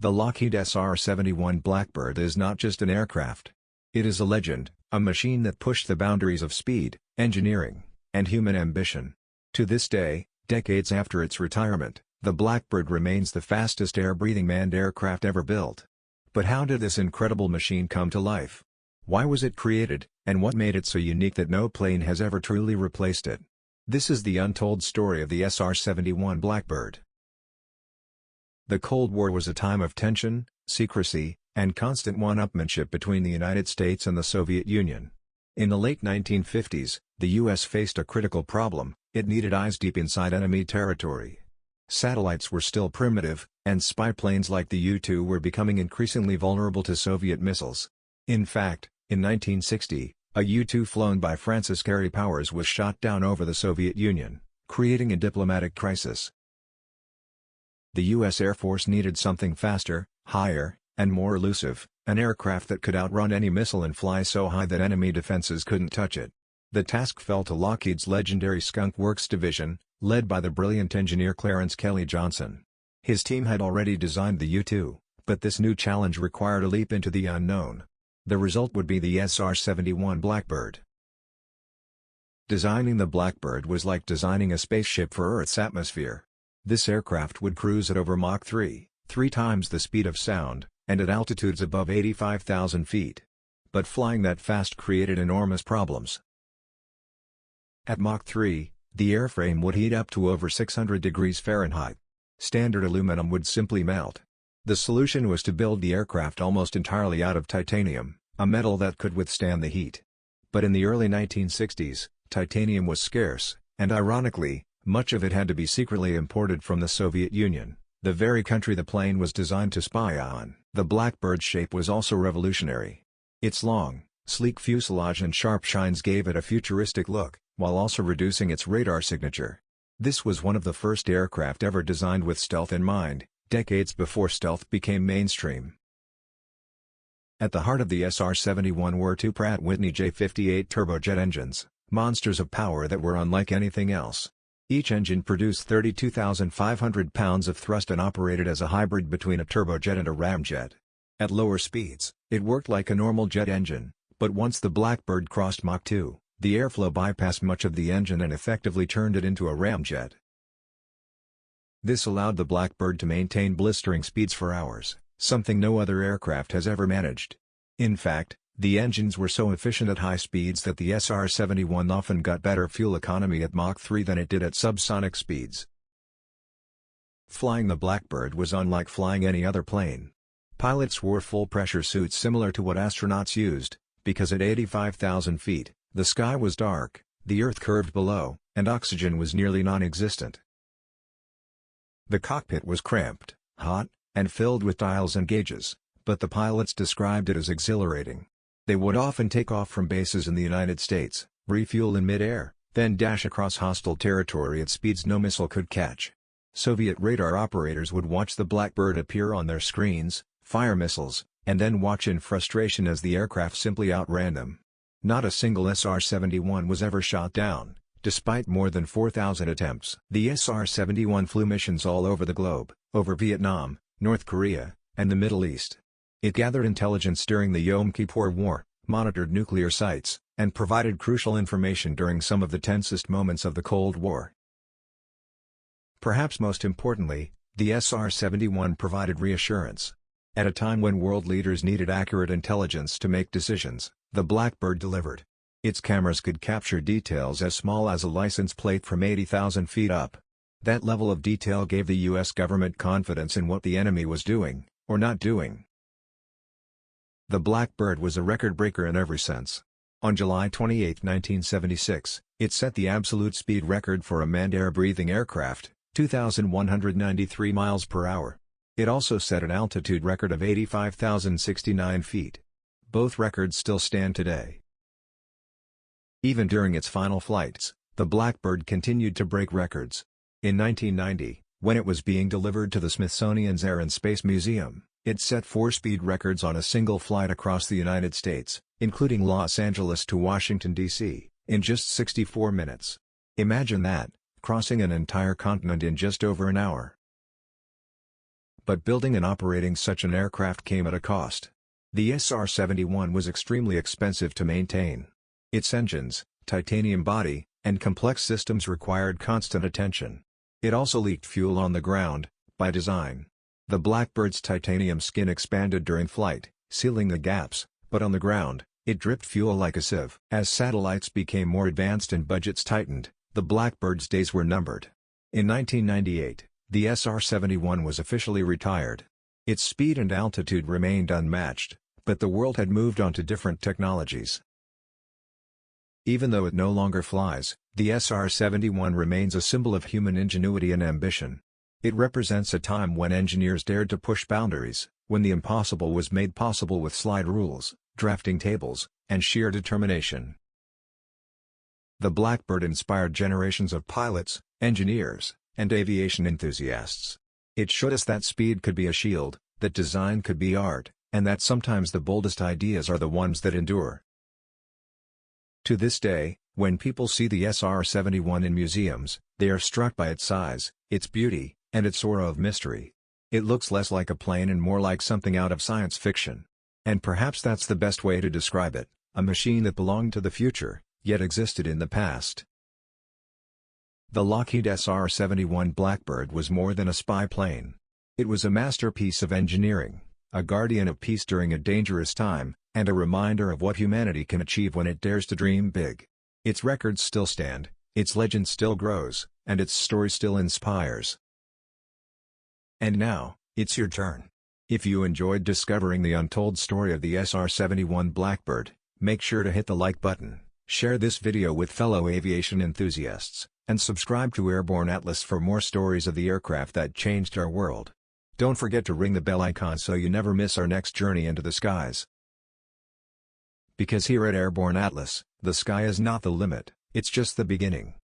The Lockheed SR-71 Blackbird is not just an aircraft. It is a legend, a machine that pushed the boundaries of speed, engineering, and human ambition. To this day, decades after its retirement, the Blackbird remains the fastest air-breathing manned aircraft ever built. But how did this incredible machine come to life? Why was it created, and what made it so unique that no plane has ever truly replaced it? This is the untold story of the SR-71 Blackbird. The Cold War was a time of tension, secrecy, and constant one-upmanship between the United States and the Soviet Union. In the late 1950s, the U.S. faced a critical problem: it needed eyes deep inside enemy territory. Satellites were still primitive, and spy planes like the U-2 were becoming increasingly vulnerable to Soviet missiles. In fact, in 1960, a U-2 flown by Francis Gary Powers was shot down over the Soviet Union, creating a diplomatic crisis. The U.S. Air Force needed something faster, higher, and more elusive, an aircraft that could outrun any missile and fly so high that enemy defenses couldn't touch it. The task fell to Lockheed's legendary Skunk Works division, led by the brilliant engineer Clarence Kelly Johnson. His team had already designed the U-2, but this new challenge required a leap into the unknown. The result would be the SR-71 Blackbird. Designing the Blackbird was like designing a spaceship for Earth's atmosphere. This aircraft would cruise at over Mach 3, 3 times the speed of sound, and at altitudes above 85,000 feet. But flying that fast created enormous problems. At Mach 3, the airframe would heat up to over 600 degrees Fahrenheit. Standard aluminum would simply melt. The solution was to build the aircraft almost entirely out of titanium, a metal that could withstand the heat. But in the early 1960s, titanium was scarce, and ironically, much of it had to be secretly imported from the Soviet Union, the very country the plane was designed to spy on. The Blackbird's shape was also revolutionary. Its long, sleek fuselage and sharp chines gave it a futuristic look, while also reducing its radar signature. This was one of the first aircraft ever designed with stealth in mind, decades before stealth became mainstream. At the heart of the SR-71 were two Pratt & Whitney J58 turbojet engines, monsters of power that were unlike anything else. Each engine produced 32,500 pounds of thrust and operated as a hybrid between a turbojet and a ramjet. At lower speeds, it worked like a normal jet engine, but once the Blackbird crossed Mach 2, the airflow bypassed much of the engine and effectively turned it into a ramjet. This allowed the Blackbird to maintain blistering speeds for hours, something no other aircraft has ever managed. In fact, the engines were so efficient at high speeds that the SR-71 often got better fuel economy at Mach 3 than it did at subsonic speeds. Flying the Blackbird was unlike flying any other plane. Pilots wore full-pressure suits similar to what astronauts used, because at 85,000 feet, the sky was dark, the Earth curved below, and oxygen was nearly non-existent. The cockpit was cramped, hot, and filled with dials and gauges, but the pilots described it as exhilarating. They would often take off from bases in the United States, refuel in mid-air, then dash across hostile territory at speeds no missile could catch. Soviet radar operators would watch the Blackbird appear on their screens, fire missiles, and then watch in frustration as the aircraft simply outran them. Not a single SR-71 was ever shot down, despite more than 4,000 attempts. The SR-71 flew missions all over the globe, over Vietnam, North Korea, and the Middle East. It gathered intelligence during the Yom Kippur War, monitored nuclear sites, and provided crucial information during some of the tensest moments of the Cold War. Perhaps most importantly, the SR-71 provided reassurance. At a time when world leaders needed accurate intelligence to make decisions, the Blackbird delivered. Its cameras could capture details as small as a license plate from 80,000 feet up. That level of detail gave the U.S. government confidence in what the enemy was doing, or not doing. The Blackbird was a record-breaker in every sense. On July 28, 1976, it set the absolute speed record for a manned air-breathing aircraft, 2,193 miles per hour. It also set an altitude record of 85,069 feet. Both records still stand today. Even during its final flights, the Blackbird continued to break records. In 1990, when it was being delivered to the Smithsonian's Air and Space Museum, it set 4 speed records on a single flight across the United States, including Los Angeles to Washington, D.C., in just 64 minutes. Imagine that, crossing an entire continent in just over an hour. But building and operating such an aircraft came at a cost. The SR-71 was extremely expensive to maintain. Its engines, titanium body, and complex systems required constant attention. It also leaked fuel on the ground, by design. The Blackbird's titanium skin expanded during flight, sealing the gaps, but on the ground, it dripped fuel like a sieve. As satellites became more advanced and budgets tightened, the Blackbird's days were numbered. In 1998, the SR-71 was officially retired. Its speed and altitude remained unmatched, but the world had moved on to different technologies. Even though it no longer flies, the SR-71 remains a symbol of human ingenuity and ambition. It represents a time when engineers dared to push boundaries, when the impossible was made possible with slide rules, drafting tables, and sheer determination. The Blackbird inspired generations of pilots, engineers, and aviation enthusiasts. It showed us that speed could be a shield, that design could be art, and that sometimes the boldest ideas are the ones that endure. To this day, when people see the SR-71 in museums, they are struck by its size, its beauty, and its aura of mystery. It looks less like a plane and more like something out of science fiction. And perhaps that's the best way to describe it, a machine that belonged to the future, yet existed in the past. The Lockheed SR-71 Blackbird was more than a spy plane. It was a masterpiece of engineering, a guardian of peace during a dangerous time, and a reminder of what humanity can achieve when it dares to dream big. Its records still stand, its legend still grows, and its story still inspires. And now, it's your turn. If you enjoyed discovering the untold story of the SR-71 Blackbird, make sure to hit the like button, share this video with fellow aviation enthusiasts, and subscribe to Airborne Atlas for more stories of the aircraft that changed our world. Don't forget to ring the bell icon so you never miss our next journey into the skies. Because here at Airborne Atlas, the sky is not the limit, it's just the beginning.